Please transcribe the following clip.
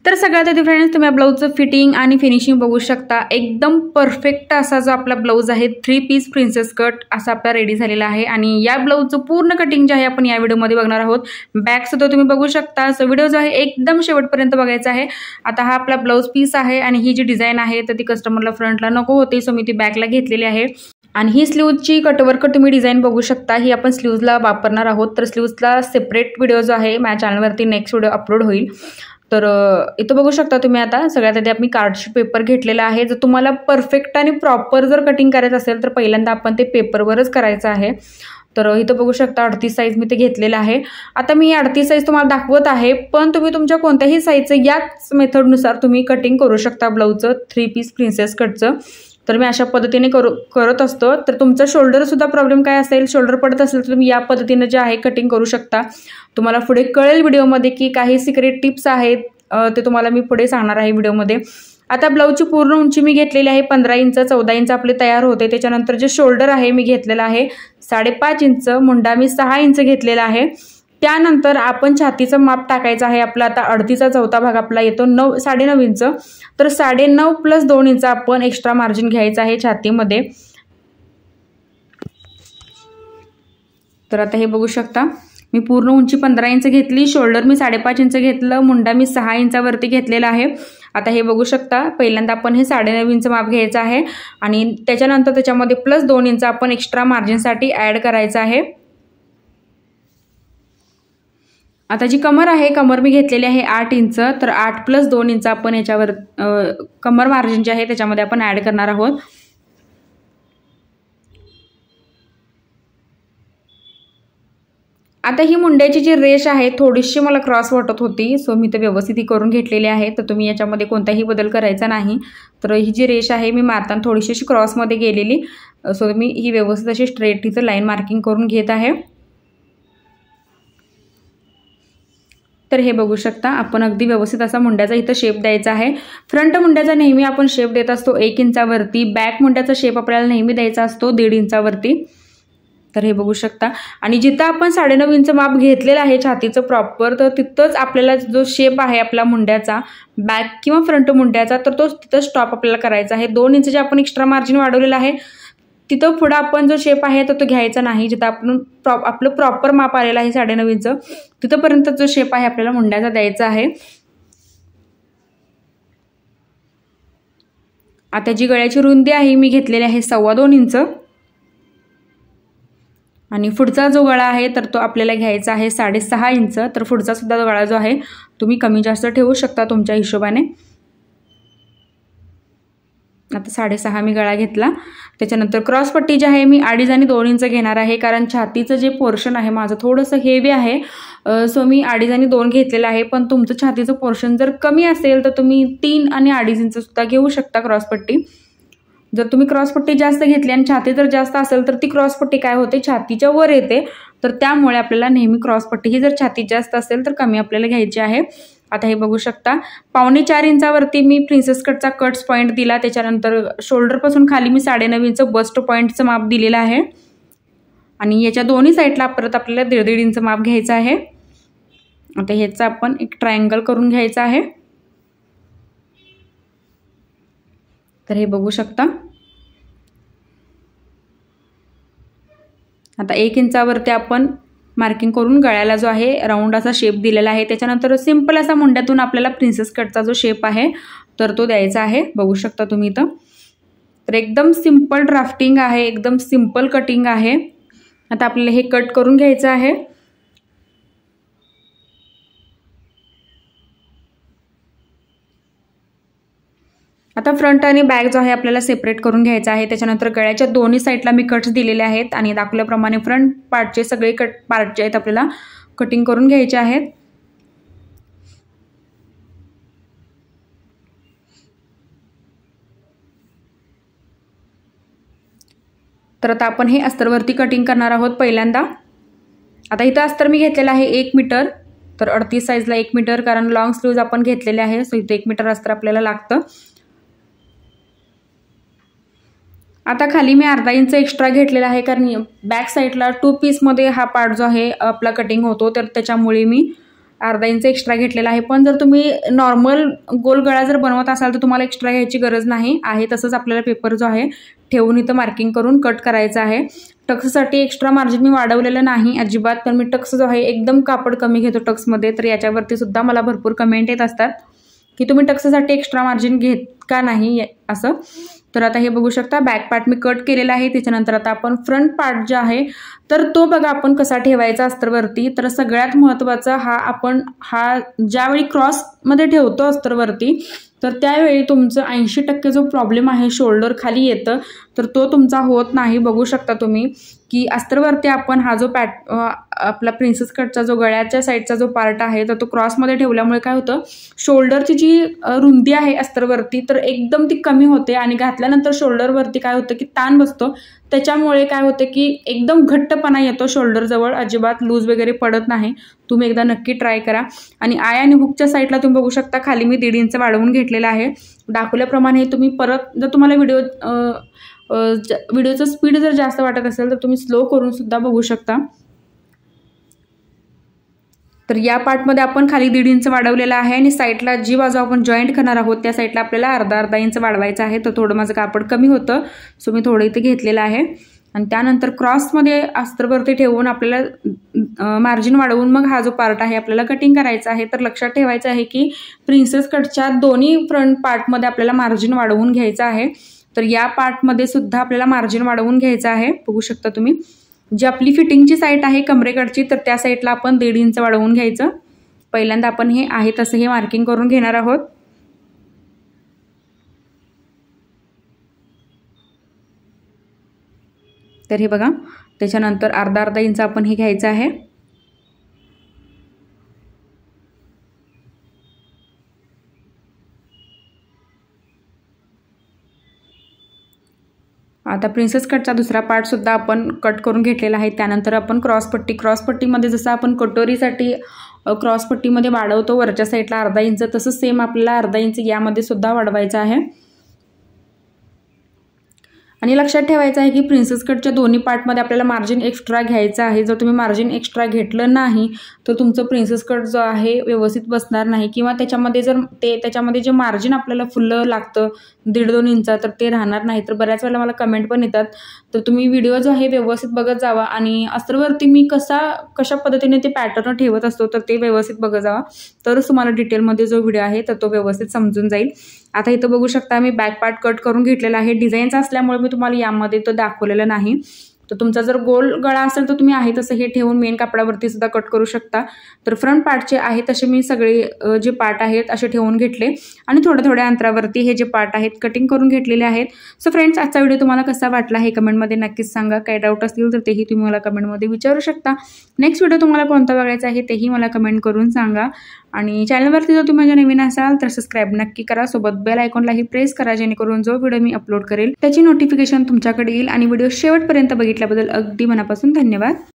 तर सगळ्यात आधी फ्रेंड्स तुम्ही ब्लाऊजचं फिटिंग आणि फिनिशिंग बघू शकता। एकदम परफेक्ट असा जो आपला ब्लाऊज आहे 3 पीस प्रिन्सेस कट असा आपला रेडी झालेला आहे आणि या ब्लाऊजचं पूर्ण कटिंग जे आहे आपण या व्हिडिओमध्ये बघणार आहोत। बॅक सुद्धा तुम्ही बघू शकता। सो व्हिडिओ जो आहे एकदम शेवटपर्यंत बघायचा आहे। आता हा आपला ब्लाऊज पीस आहे आणि ही जी डिझाइन आहे तर ती कस्टमरला फ्रंटला नको होती, सो मी ती बॅकला घेतलेली आहे। आणि ही स्लीव्हची कटवर्क तुम्ही डिझाइन बघू शकता, ही आपण स्लीव्हजला वापरणार आहोत। तर स्लीव्हजला सेपरेट व्हिडिओ जो आहे माझ्या चॅनलवरती नेक्स्ट व्हिडिओ अपलोड होईल। तर इथं बघू शकता तुम्ही। आता सगळ्यात आधी आपण कार्डशीट पेपर घेतलेला आहे। जर तुम्हाला परफेक्ट आणि प्रॉपर जर कटिंग करायचं असेल तर पहिल्यांदा आपण ते पेपरवरच करायचं आहे। तर इथं बघू शकता 38 साईज मी ते घेतलेलं आहे। आता मी 38 साईज तुम्हाला दाखवत आहे, पण तुम्ही तुमच्या कोणत्याही साईजचं याच मेथडनुसार तुम्ही कटिंग करू शकता ब्लाऊजचं 3 पीस प्रिन्सेस कटचं। तर मी अशा पद्धतीने करत असतो। तर तुमचं शोल्डर सुद्धा प्रॉब्लेम काय असेल, शोल्डर पडत असेल तर तुम्ही या पद्धतीने जे आहे कटिंग करू शकता। तुम्हाला पुढे कळेल व्हिडिओमध्ये की काही सिक्रेट टिप्स आहेत, ते तुम्हाला मी पुढे सांगणार आहे व्हिडिओमध्ये। आता ब्लाऊजची पूर्ण उंची मी घेतलेली आहे 15 इंच, 14 इंच आपले तयार होते। त्याच्यानंतर जे शोल्डर आहे मी घेतलेला आहे 5.5 इंच, मुंडा मी 6 इंच घेतलेला आहे। त्यानंतर आपण छातीचं माप टाकायचं आहे। आपला आता अडतीचा चौथा भाग आपला येतो 9.5 इंच, तर 9.5 + 2 इंच आपण एक्स्ट्रा मार्जिन घ्यायचं आहे छातीमध्ये। तर आता हे बघू शकता मी पूर्ण उंची 15 इंच घेतली, शोल्डर मी 5.5 इंच घेतलं, मुंडा मी 6 इंचावरती घेतलेला आहे। आता हे बघू शकता पहिल्यांदा आपण हे 9.5 इंच माप घ्यायचं आहे आणि त्याच्यानंतर त्याच्यामध्ये +2 इंच आपण एक्स्ट्रा मार्जिनसाठी ॲड करायचं आहे। आता जी कमर आहे, कमर मी घेतलेली आहे 8 इंच, तर 8 + 2 इंच आपण याच्यावर कमर मार्जिन जे आहे त्याच्यामध्ये आपण ॲड करणार आहोत। आता ही मुंड्याची जी रेष आहे थोडीशी मला क्रॉस वाटत होती, सो मी ते व्यवस्थित करून घेतलेली आहे। तर तुम्ही याच्यामध्ये कोणताही बदल करायचा नाही। तर ही जी रेष आहे मी मारताना थोडीशी क्रॉसमध्ये गेलेली, सो मी ही व्यवस्थित अशी स्ट्रेट इथं लाईन मार्किंग करून घेत आहे। तर हे बघू शकता आपण अगदी व्यवस्थित असा मुंड्याचा इथं शेप द्यायचा आहे। फ्रंट मुंड्याचा नेहमी आपण शेप देत असतो 1 इंचावरती, बॅक मुंड्याचा शेप आपल्याला नेहमी द्यायचा असतो 1.5 इंचावरती। तर हे बघू शकता आणि जिथं आपण 9.5 इंच माप घेतलेलं आहे छातीचं प्रॉपर, तर तिथंच आपल्याला जो शेप आहे आपला मुंड्याचा बॅक किंवा फ्रंट मुंड्याचा, तर तो तिथं स्टॉप आपल्याला करायचा आहे। 2 इंच जे आपण एक्स्ट्रा मार्जिन वाढवलेलं आहे तिथं पुढे आपण जो शेप आहे तो घ्यायचा नाही। जिथं आपण आपलं प्रॉपर माप आलेलं आहे 9.5 इंच, तिथंपर्यंत जो शेप आहे आपल्याला मुंड्याचा द्यायचा आहे। आता जी गळ्याची रुंदी आहे मी घेतलेली आहे 2.25 इंच आणि पुढचा जो गळा आहे तर तो आपल्याला घ्यायचा आहे 6.5 इंच। तर पुढचा सुद्धा गळा जो आहे तुम्ही कमी जास्त ठेवू शकता तुमच्या हिशोबाने। आता 6.5 मी गळा घेतला। त्याच्यानंतर क्रॉस पट्टी जी आहे मी 2.5 आणि 2 इंच घेणार आहे, कारण छातीचं जे पोर्शन आहे माझं थोडंसं हेवी आहे, सो मी 2.5 आणि 2 घेतलेलं आहे। पण तुमचं छातीचं पोर्शन जर कमी असेल तर तुम्ही 3 आणि 2.5 इंच सुद्धा घेऊ शकता क्रॉस पट्टी। जर तुम्ही क्रॉस पट्टी जास्त घेतली आणि छाती जर जास्त असेल तर ती क्रॉस पट्टी काय होते, छातीच्या वर येते। तर त्यामुळे आपल्याला नेहमी क्रॉस पट्टी ही जर छाती जास्त असेल तर कमी आपल्याला घ्यायची आहे। आता हे बघू शकता 3.25 इंचावरती मी प्रिन्सेस कटचा कट्स पॉईंट दिला। त्याच्यानंतर शोल्डरपासून खाली मी 9.5 इंच बस्ट पॉईंटचं माप दिलेलं आहे आणि याच्या दोन्ही साईडला परत आपल्याला 1.5 इंच माप घ्यायचं आहे। आता ह्याचं आपण एक ट्रायंगल करून घ्यायचं आहे। तर हे बघू शकता आता 1 इंचावरती आपण मार्किंग करून गळ्याला जो आहे राऊंड असा शेप दिलेला आहे। त्याच्यानंतर सिंपल असा मुंड्यातून आपल्याला प्रिन्सेस कटचा जो शेप आहे तर तो द्यायचा आहे, बघू शकता तुम्ही इथं। तर एकदम सिंपल ड्राफ्टिंग आहे, एकदम सिंपल कटिंग आहे। आता आपल्याला हे कट करून घ्यायचं आहे। आता फ्रंट आणि बॅक जो आहे आपल्याला सेपरेट करून घ्यायचा आहे। त्याच्यानंतर गळ्याच्या दोन्ही साईडला मी कट्स दिलेले आहेत आणि दाखवल्याप्रमाणे फ्रंट पार्टचे सगळे पार्ट जे आहेत आपल्याला कटिंग करून घ्यायचे आहेत। तर आता आपण हे अस्तरवरती कटिंग करणार आहोत पहिल्यांदा। आता इथं अस्तर मी घेतलेलं आहे 1 मीटर, तर 38 साईजला 1 मीटर, कारण लॉंग स्लीव्ज आपण घेतलेले आहे, सो इथं 1 मीटर अस्तर आपल्याला लागतं। आता खाली मी अर्धा इंच एक्स्ट्रा घेतलेला आहे, कारण बॅक साईडला 2 पीसमध्ये हा पार्ट जो आहे आपला कटिंग होतो, तर त्याच्यामुळे मी अर्धा इंच एक्स्ट्रा घेतलेला आहे. पण जर तुम्ही नॉर्मल गोल गळा जर बनवत असाल तर तुम्हाला एक्स्ट्रा घ्यायची गरज नाही आहे. तसंच आपल्याला पेपर जो आहे ठेवून इथं मार्किंग करून कट करायचं आहे. टक्ससाठी एक्स्ट्रा मार्जिन मी वाढवलेलं नाही अजिबात, पण मी टक्स जो आहे एकदम कापड कमी घेतो टक्समध्ये. तर याच्यावरती सुद्धा मला भरपूर कमेंट येत असतात की तुम्ही टक्ससाठी एक्स्ट्रा मार्जिन घेत का नाही असं. तर आता हे बघू शकता बॅक पार्ट मी कट केलेला आहे. त्याच्यानंतर आता आपण फ्रंट पार्ट जो आहे तर तो बघा आपण कसा ठेवायचा अस्तरवरती. तर सगळ्यात महत्त्वाचा आपण ज्यावेळी क्रॉसमध्ये ठेवतो अस्तरवरती तर त्यावेळी तुमचं 80% जो प्रॉब्लेम आहे शोल्डर खाली येतं तर तो तुमचा होत नाही. बघू शकता तुम्ही की अस्तरवरती आपण हा जो आपला प्रिन्सेस कटचा जो गळ्याच्या साईडचा जो पार्ट आहे तर तो क्रॉसमध्ये ठेवल्यामुळे काय होतं, शोल्डरची जी रुंदी आहे अस्तरवरती तर एकदम ती कमी होते आणि घातल्यानंतर शोल्डरवरती काय होतं की ताण बसतो. त्याच्यामुळे काय होतं की एकदम घट्टपणा येतो शोल्डरजवळ, अजिबात लूज वगैरे पडत नाही. तुम्ही एकदा नक्की ट्राय करा. आणि आय आणि हुकच्या साईडला तुम्ही बघू शकता खाली मी 1.5 इंच वाढवून घेतलेला आहे. दाखवल्याप्रमाणे तुम्ही परत जर तुम्हाला व्हिडिओचं स्पीड जर जास्त वाटत असेल तर तुम्ही स्लो करून सुद्धा बघू शकता. तर या पार्टमध्ये आपण खाली 1.5 इंच वाढवलेला आहे आणि साईडला जी बाजू आपण जॉईंट करणार आहोत त्या साईडला आपल्याला अर्धा इंच वाढवायचं आहे. तर थोडं माझं कापड कमी होतं सो मी थोडं इथे घेतलेलं आहे. आणि त्यानंतर क्रॉसमध्ये अस्तरवरती ठेवून आपल्याला मार्जिन वाढवून मग हा जो पार्ट आहे आपल्याला कटिंग करायचा आहे. तर लक्षात ठेवायचं आहे की प्रिन्सेस कटच्या दोन्ही फ्रंट पार्टमध्ये आपल्याला मार्जिन वाढवून घ्यायचं आहे. तर या पार्टमध्ये सुद्धा आपल्याला मार्जिन वाढवून घ्यायचं आहे. बघू शकता तुम्ही जी आपली फिटिंगची साईड आहे कमरेकडची तर त्या साईडला आपण 1.5 इंच वाढवून घ्यायचं. पहिल्यांदा आपण हे आहे तसं हे मार्किंग करून घेणार आहोत. तर हे बघा त्याच्यानंतर अर्धा इंच आपण हे घ्यायचं आहे. आता प्रिन्सेस कटचा दुसरा पार्ट सुद्धा आपण कट करून घेतलेला आहे. त्यानंतर आपण क्रॉसपट्टीमध्ये जसं आपण कटोरीसाठी क्रॉसपट्टीमध्ये वाढवतो वरच्या साईडला अर्धा इंच तसंच सेम आपल्याला अर्धा इंच यामध्ये सुद्धा वाढवायचं आहे. आणि लक्षात ठेवायचं आहे की प्रिन्सेस कटच्या दोन्ही पार्टमध्ये आपल्याला मार्जिन एक्स्ट्रा घ्यायचं आहे. जर तुम्ही मार्जिन एक्स्ट्रा घेतलं नाही तर तुमचं प्रिन्सेस कट जो आहे व्यवस्थित बसणार नाही किंवा त्याच्यामध्ये जे मार्जिन आपल्याला फुलं लागतं 1.5-2 इंच तर ते राहणार नाही. तर बऱ्याच वेळेला मला कमेंट पण येतात. तर तुम्ही व्हिडिओ जो आहे व्यवस्थित बघत जावा आणि अस्तरवरती मी कशा पद्धतीने ते पॅटर्न ठेवत असतो तर ते व्यवस्थित बघत जावा तरच तुम्हाला डिटेलमध्ये जो व्हिडिओ आहे तर तो व्यवस्थित समजून जाईल. आता इथं बघू शकता मी बॅक पार्ट कट करून घेतलेला आहे. डिझाईनचा असल्यामुळे मी तुम्हाला यामध्ये तो दाखवलेला नाही. तर तुमचा जर गोल गळा असेल तर तुम्ही आहे तसं हे ठेवून मेन कापडावरती सुद्धा कट करू शकता. तर फ्रंट पार्टचे आहे तसे मी सगळे जे पार्ट आहेत असे ठेवून घेतले आणि थोड्या अंतरावरती हे जे पार्ट आहेत कटिंग करून घेतलेले आहेत. सो फ्रेंड्स आजचा व्हिडिओ तुम्हाला कसा वाटला हे कमेंटमध्ये नक्कीच सांगा. काही डाऊट असतील तर तेही तुम्ही मला कमेंटमध्ये विचारू शकता. नेक्स्ट व्हिडिओ तुम्हाला कोणता बघायचा आहे तेही मला कमेंट करून सांगा. आणि चॅनलवरती जर तुम्ही माझ्या नवीन असाल तर सबस्क्राईब नक्की करा. सोबत बेल आयकॉनलाही प्रेस करा जेणेकरून जो व्हिडिओ मी अपलोड करेल त्याची नोटिफिकेशन तुमच्याकडे येईल. आणि व्हिडिओ शेवटपर्यंत बघितल्याबद्दल अगदी मनापासून धन्यवाद.